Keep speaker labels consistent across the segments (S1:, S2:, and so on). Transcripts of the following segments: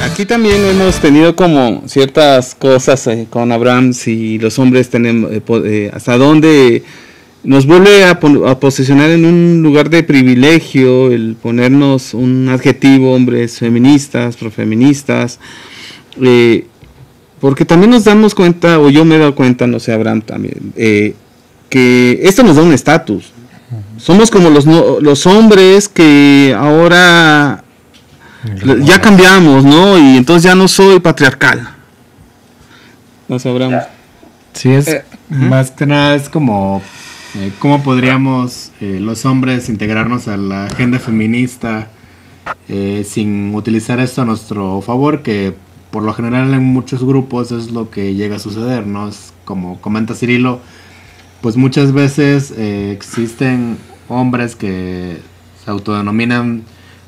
S1: Aquí también hemos tenido como ciertas cosas con Abraham, si los hombres tenemos, hasta dónde nos vuelve a posicionar en un lugar de privilegio el ponernos un adjetivo, hombres feministas, profeministas, porque también nos damos cuenta, o yo me he dado cuenta, no sé, Abraham también, que esto nos da un estatus. Somos como los hombres que ahora ya cambiamos, ¿no? Y entonces ya no soy patriarcal. No sé, Abraham.
S2: Sí, es más que nada es como cómo podríamos los hombres integrarnos a la agenda feminista sin utilizar esto a nuestro favor, que por lo general en muchos grupos es lo que llega a suceder, ¿no? Es como comenta Cirilo, pues muchas veces existen hombres que se autodenominan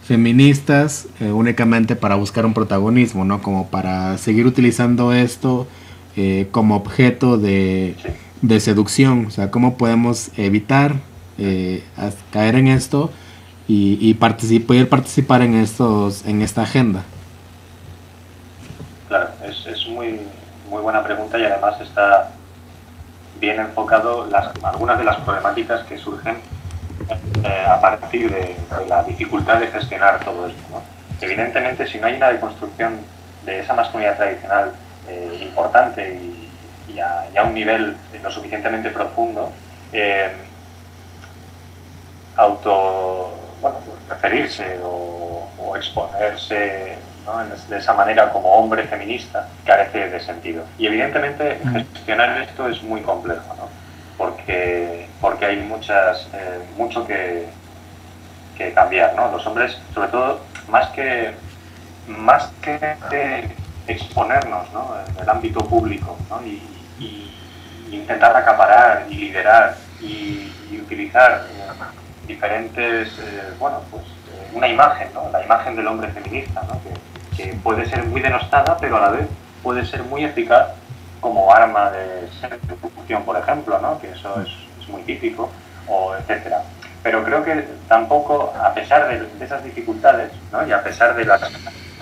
S2: feministas únicamente para buscar un protagonismo, ¿no? Como para seguir utilizando esto como objeto de seducción. O sea, cómo podemos evitar caer en esto y poder participar en esta agenda.
S3: Claro, es muy buena pregunta y además está bien enfocado algunas de las problemáticas que surgen a partir de la dificultad de gestionar todo esto, ¿no? Evidentemente, si no hay una deconstrucción de esa masculinidad tradicional importante y a un nivel lo suficientemente profundo, referirse o exponerse, ¿no?, de esa manera como hombre feminista carece de sentido. Y evidentemente gestionar esto es muy complejo, ¿no? Porque hay mucho que cambiar, ¿no? Los hombres, sobre todo, más que exponernos, ¿no?, en el ámbito público, ¿no?, y intentar acaparar y liderar y utilizar diferentes, una imagen, ¿no?, la imagen del hombre feminista, ¿no?, que puede ser muy denostada, pero a la vez puede ser muy eficaz como arma de seducción, por ejemplo, ¿no?, que eso es muy típico, o etcétera. Pero creo que tampoco, a pesar de esas dificultades, ¿no?, y a pesar de las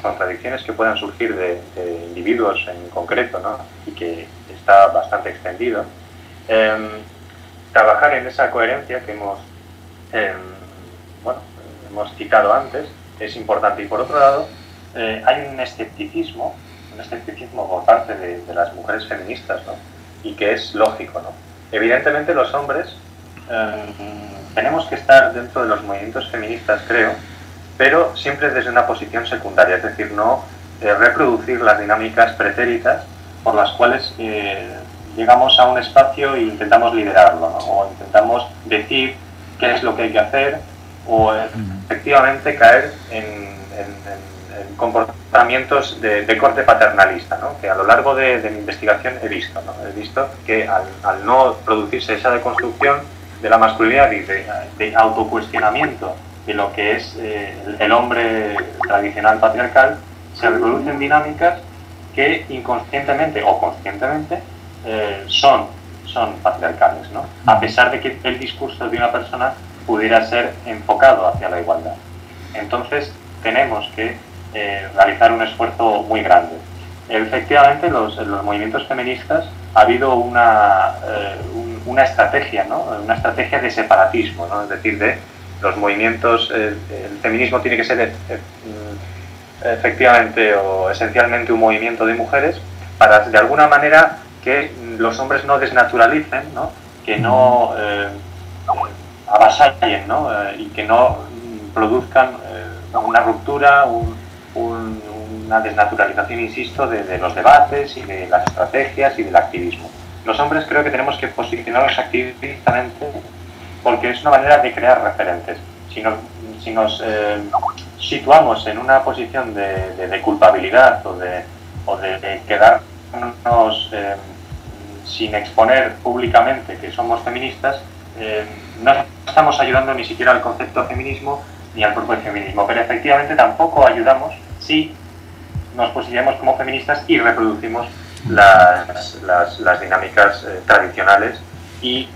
S3: contradicciones que puedan surgir de individuos en concreto, ¿no?, y que está bastante extendido, trabajar en esa coherencia que hemos citado antes es importante. Y por otro lado, hay un escepticismo por parte de las mujeres feministas, ¿no?, y que es lógico, ¿no? Evidentemente los hombres tenemos que estar dentro de los movimientos feministas, creo, pero siempre desde una posición secundaria, es decir, no reproducir las dinámicas pretéritas por las cuales llegamos a un espacio e intentamos liderarlo, ¿no?, o intentamos decir qué es lo que hay que hacer, o efectivamente caer en comportamientos de corte paternalista, ¿no?, que a lo largo de mi investigación he visto, ¿no? He visto que al no producirse esa deconstrucción de la masculinidad y de autocuestionamiento de lo que es el hombre tradicional patriarcal, se reproducen dinámicas que inconscientemente o conscientemente son patriarcales, ¿no?, a pesar de que el discurso de una persona pudiera ser enfocado hacia la igualdad. Entonces tenemos que realizar un esfuerzo muy grande. Efectivamente, en los movimientos feministas ha habido una estrategia, ¿no?, una estrategia de separatismo, ¿no?, es decir, de los movimientos, el feminismo tiene que ser efectivamente o esencialmente un movimiento de mujeres, para de alguna manera que los hombres no desnaturalicen, ¿no?, que no avasallen, ¿no?, y que no produzcan una ruptura, una desnaturalización, insisto, de los debates y de las estrategias y del activismo. Los hombres creo que tenemos que posicionarnos activistamente porque es una manera de crear referentes. Si nos situamos en una posición de culpabilidad o de quedarnos sin exponer públicamente que somos feministas, no estamos ayudando ni siquiera al concepto de feminismo ni al propio feminismo, pero efectivamente tampoco ayudamos si nos posicionamos como feministas y reproducimos las dinámicas tradicionales y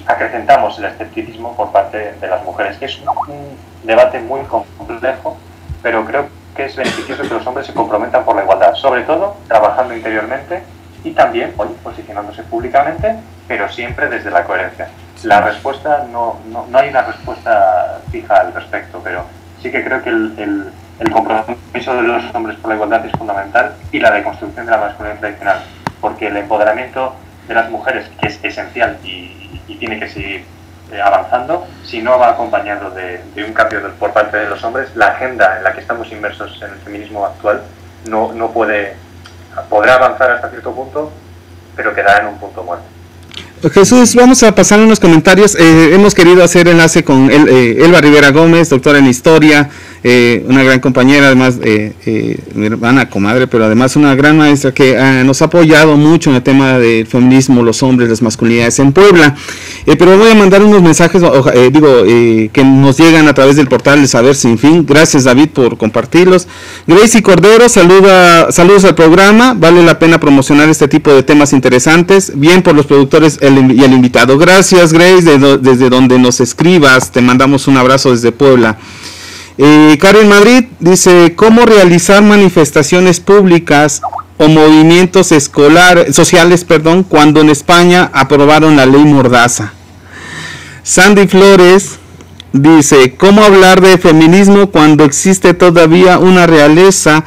S3: acrecentamos el escepticismo por parte de las mujeres. Es un debate muy complejo, pero creo que es beneficioso que los hombres se comprometan por la igualdad, sobre todo trabajando interiormente y también posicionándose públicamente, pero siempre desde la coherencia. La respuesta, no hay una respuesta fija al respecto, pero sí que creo que el compromiso de los hombres por la igualdad es fundamental, y la deconstrucción de la masculinidad tradicional, porque el empoderamiento de las mujeres, que es esencial y tiene que seguir avanzando, si no va acompañado de un cambio por parte de los hombres, la agenda en la que estamos inmersos en el feminismo actual podrá avanzar hasta cierto punto, pero quedará en un punto muerto.
S1: Jesús, vamos a pasar unos comentarios. Hemos querido hacer enlace con Elba Rivera Gómez, doctora en Historia, una gran compañera, además mi hermana, comadre, pero además una gran maestra que nos ha apoyado mucho en el tema del feminismo, los hombres, las masculinidades en Puebla. Pero voy a mandar unos mensajes, que nos llegan a través del portal de Saber Sin Fin. Gracias, David, por compartirlos. Gracie Cordero, saludos al programa. Vale la pena promocionar este tipo de temas interesantes. Bien por los productores y el invitado. Gracias, Grace, desde donde nos escribas. Te mandamos un abrazo desde Puebla. Karen Madrid dice: ¿cómo realizar manifestaciones públicas o movimientos sociales, cuando en España aprobaron la ley Mordaza? Sandy Flores dice: ¿cómo hablar de feminismo cuando existe todavía una realeza,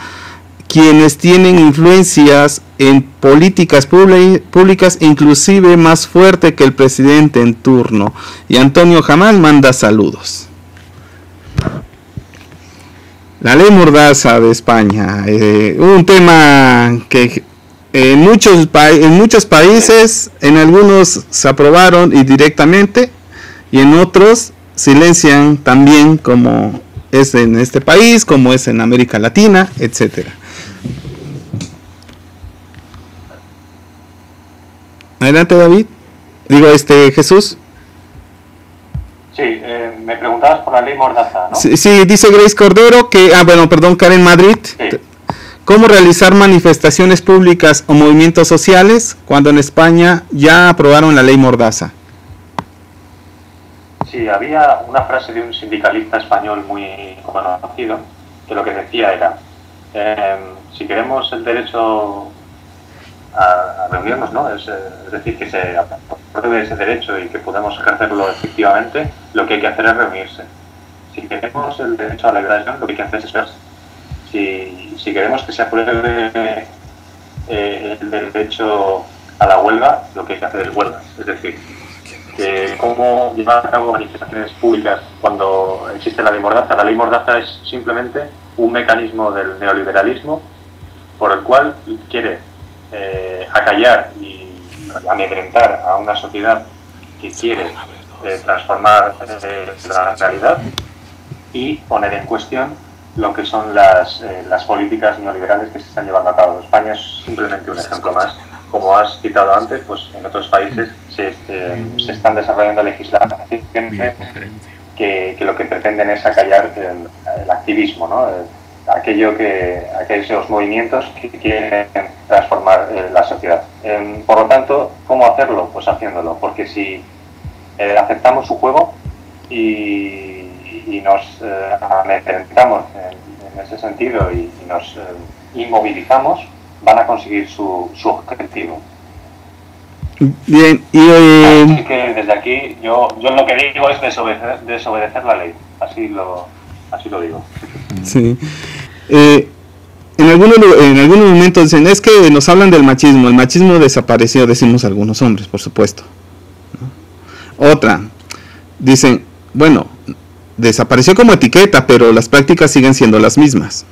S1: quienes tienen influencias en políticas públicas, inclusive más fuerte que el presidente en turno? Y Antonio Jamal manda saludos. La ley Mordaza de España, un tema que en muchos países, en algunos se aprobaron y directamente, y en otros silencian también, como es en este país, como es en América Latina, etcétera. Adelante, David. Jesús.
S3: Sí, me preguntabas por la ley Mordaza, ¿no?
S1: Sí, dice Grace Cordero que, Karen Madrid. Sí. ¿Cómo realizar manifestaciones públicas o movimientos sociales cuando en España ya aprobaron la ley Mordaza?
S3: Sí, había una frase de un sindicalista español muy conocido, que lo que decía era: si queremos el derecho a reunirnos, ¿no? Es decir, que se apruebe ese derecho y que podamos ejercerlo efectivamente, lo que hay que hacer es reunirse. Si queremos el derecho a la liberación, lo que hay que hacer es verse. Si queremos que se apruebe el derecho a la huelga, lo que hay que hacer es huelga. Es decir, cómo llevar a cabo manifestaciones públicas cuando existe la ley Mordaza. La ley Mordaza es simplemente un mecanismo del neoliberalismo por el cual quiere acallar y amedrentar a una sociedad que quiere transformar la realidad y poner en cuestión lo que son las políticas neoliberales que se están llevando a cabo. España es simplemente un ejemplo más. Como has citado antes, pues en otros países se están desarrollando legislaciones que lo que pretenden es acallar el activismo, ¿no? Aquellos movimientos que quieren transformar la sociedad. Por lo tanto, ¿cómo hacerlo? Pues haciéndolo, porque si aceptamos su juego y nos amedrentamos en ese sentido y nos inmovilizamos, van a conseguir su objetivo.
S1: Bien,
S3: Así que desde aquí yo lo que digo es desobedecer la ley, así lo digo.
S1: Sí. En algunos momentos dicen: es que nos hablan del machismo. El machismo desapareció, decimos algunos hombres, por supuesto, ¿no? Otra, dicen: bueno, desapareció como etiqueta, pero las prácticas siguen siendo las mismas.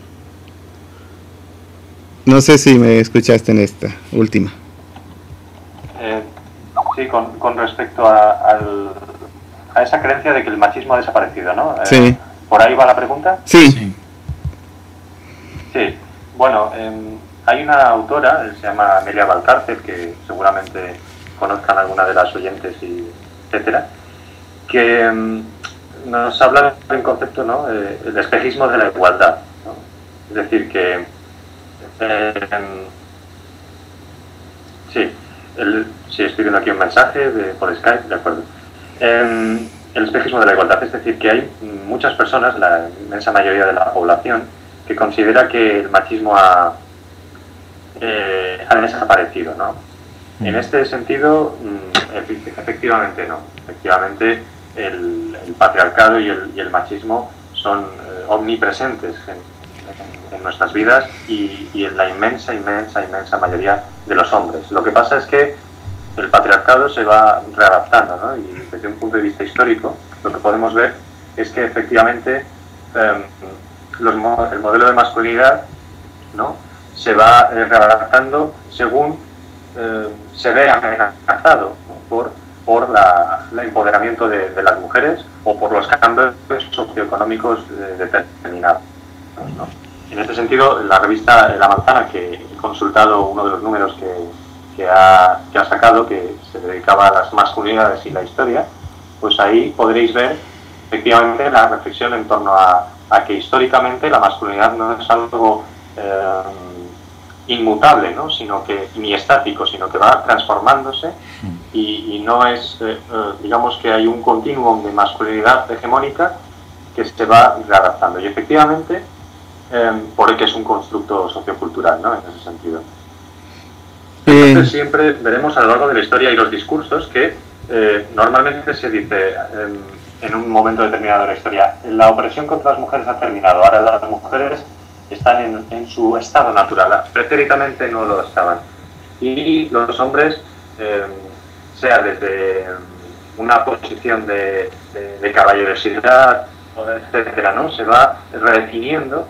S1: No sé si me escuchaste en esta última.
S3: Sí, con respecto a esa creencia de que el machismo ha desaparecido, ¿no?
S1: Sí.
S3: ¿Por ahí va la pregunta?
S1: Sí.
S3: Sí. Bueno, hay una autora, se llama Amelia Valcárcel, que seguramente conozcan alguna de las oyentes, etcétera, que nos habla de un concepto, ¿no? El espejismo de la igualdad, ¿no? Es decir, que sí, estoy viendo aquí un mensaje por Skype, de acuerdo. El espejismo de la igualdad, es decir, que hay muchas personas, la inmensa mayoría de la población, que considera que el machismo ha desaparecido, ¿no? En este sentido, efectivamente no. Efectivamente, el patriarcado y el machismo son omnipresentes en nuestras vidas y en la inmensa mayoría de los hombres. Lo que pasa es que el patriarcado se va readaptando, ¿no? Y desde un punto de vista histórico, lo que podemos ver es que efectivamente el modelo de masculinidad, ¿no?, se va readaptando según se ve amenazado, ¿no?, por el empoderamiento de las mujeres o por los cambios socioeconómicos determinados, ¿no? En este sentido, la revista La Manzana, que he consultado uno de los números que ha sacado, que se dedicaba a las masculinidades y la historia, pues ahí podréis ver efectivamente la reflexión en torno a que históricamente la masculinidad no es algo inmutable, ¿no?, sino que ni estático, sino que va transformándose y no es, digamos que hay un continuum de masculinidad hegemónica que se va readaptando. Y efectivamente, porque es un constructo sociocultural, ¿no?, en ese sentido. Entonces siempre veremos a lo largo de la historia y los discursos que normalmente se dice en un momento determinado de la historia: la opresión contra las mujeres ha terminado, ahora las mujeres están en su estado natural, pretéricamente no lo estaban. Y los hombres, sea desde una posición de caballerosidad, etcétera, ¿no?, se va redefiniendo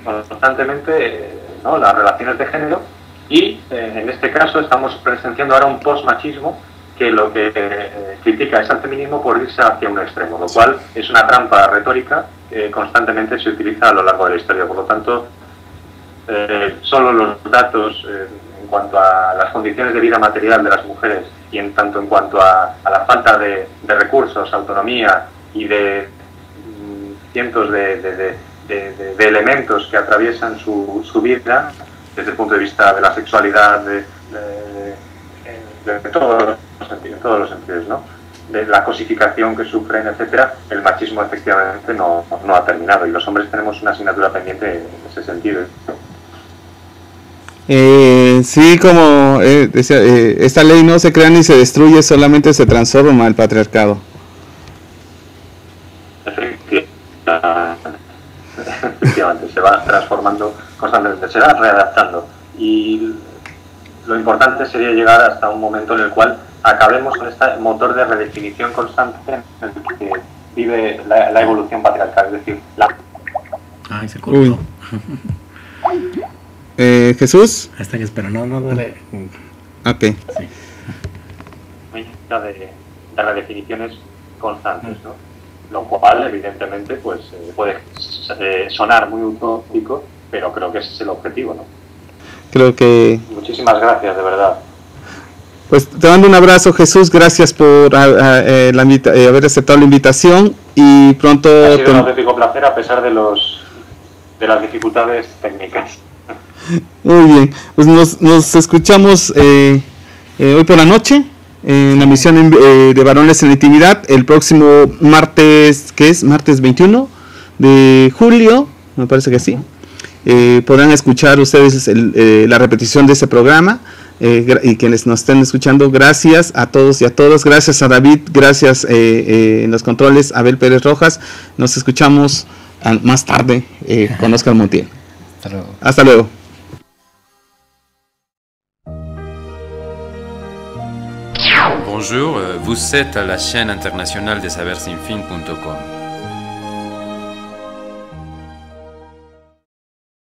S3: constantemente, ¿no?, las relaciones de género. Y en este caso estamos presenciando ahora un post-machismo que lo que critica es al feminismo por irse hacia un extremo, lo cual es una trampa retórica que constantemente se utiliza a lo largo de la historia. Por lo tanto, solo los datos en cuanto a las condiciones de vida material de las mujeres y en tanto en cuanto a la falta de recursos, autonomía y de cientos de elementos que atraviesan su vida, desde el punto de vista de la sexualidad, de todos los sentidos, ¿no?, de la cosificación que sufren, etcétera, el machismo efectivamente no ha terminado, y los hombres tenemos una asignatura pendiente en ese sentido.
S1: Sí, como decía, esta ley no se crea ni se destruye, solamente se transforma el patriarcado.
S3: Efectivamente, se va transformando constantemente, se va readaptando, y lo importante sería llegar hasta un momento en el cual acabemos con este motor de redefinición constante en el que vive la evolución patriarcal, es decir,
S2: Ay, se cortó.
S1: Jesús.
S2: Hasta que espera, no, dale.
S1: Ok.
S2: Sí.
S3: De redefiniciones constantes, ¿no? Lo cual, evidentemente, pues puede sonar muy utópico, pero creo que ese es el objetivo, ¿no?
S1: Creo que...
S3: Muchísimas gracias, de verdad.
S1: Pues te mando un abrazo, Jesús, gracias por haber aceptado la invitación, y pronto...
S3: Ha sido un auténtico placer a pesar de las dificultades técnicas.
S1: Muy bien, pues nos escuchamos hoy por la noche en la emisión de Varones en la Intimidad, el próximo martes, ¿qué es? Martes 21 de julio, me parece que sí. Podrán escuchar ustedes la repetición de ese programa, y quienes nos estén escuchando, gracias a todos y a todas, gracias a David, gracias en los controles, Abel Pérez Rojas. Nos escuchamos más tarde con Oscar Montiel.
S2: Hasta luego.
S1: Hasta luego.
S4: Bonjour, vous êtes à la chaîne internationale des saversinfin.com.